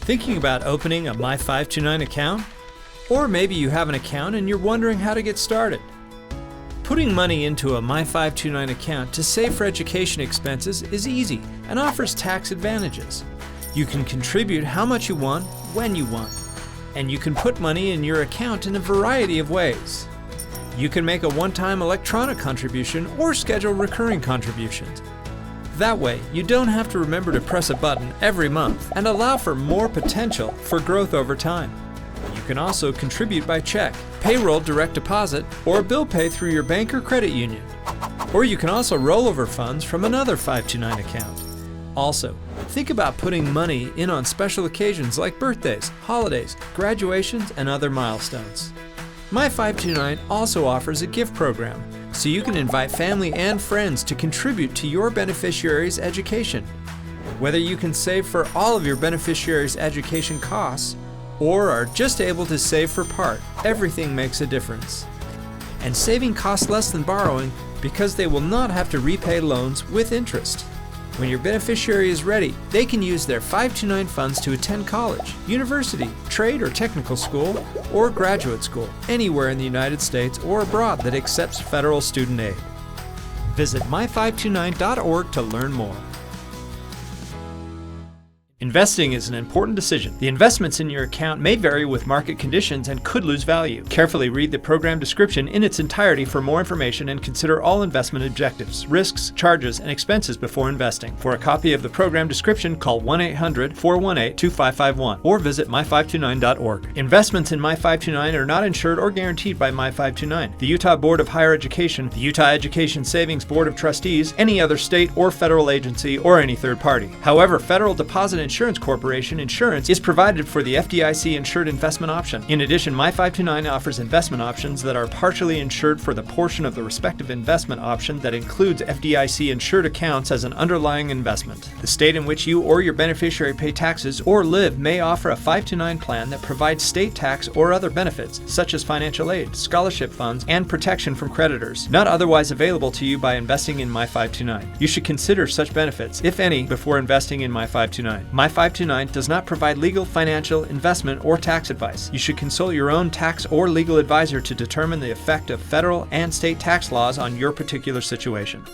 Thinking about opening a My529 account? Or maybe you have an account and you're wondering how to get started. Putting money into a My529 account to save for education expenses is easy and offers tax advantages. You can contribute how much you want, when you want, and you can put money in your account in a variety of ways. You can make a one-time electronic contribution or schedule recurring contributions. That way, you don't have to remember to press a button every month and allow for more potential for growth over time. You can also contribute by check, payroll direct deposit, or bill pay through your bank or credit union. Or you can also roll over funds from another 529 account. Also, think about putting money in on special occasions like birthdays, holidays, graduations, and other milestones. My529 also offers a gift program, so you can invite family and friends to contribute to your beneficiary's education. Whether you can save for all of your beneficiary's education costs, or are just able to save for part, everything makes a difference. And saving costs less than borrowing because they will not have to repay loans with interest. When your beneficiary is ready, they can use their 529 funds to attend college, university, trade or technical school, or graduate school anywhere in the United States or abroad that accepts federal student aid. Visit my529.org to learn more. Investing is an important decision. The investments in your account may vary with market conditions and could lose value. Carefully read the program description in its entirety for more information and consider all investment objectives, risks, charges, and expenses before investing. For a copy of the program description, call 1-800-418-2551 or visit my529.org. Investments in My529 are not insured or guaranteed by My529, the Utah Board of Higher Education, the Utah Education Savings Board of Trustees, any other state or federal agency, or any third party. However, Federal Deposit Insurance Corporation insurance is provided for the FDIC insured investment option. In addition, My529 offers investment options that are partially insured for the portion of the respective investment option that includes FDIC insured accounts as an underlying investment. The state in which you or your beneficiary pay taxes or live may offer a 529 plan that provides state tax or other benefits, such as financial aid, scholarship funds, and protection from creditors, not otherwise available to you by investing in My529. You should consider such benefits, if any, before investing in My529. My529 does not provide legal, financial, investment, or tax advice. You should consult your own tax or legal advisor to determine the effect of federal and state tax laws on your particular situation.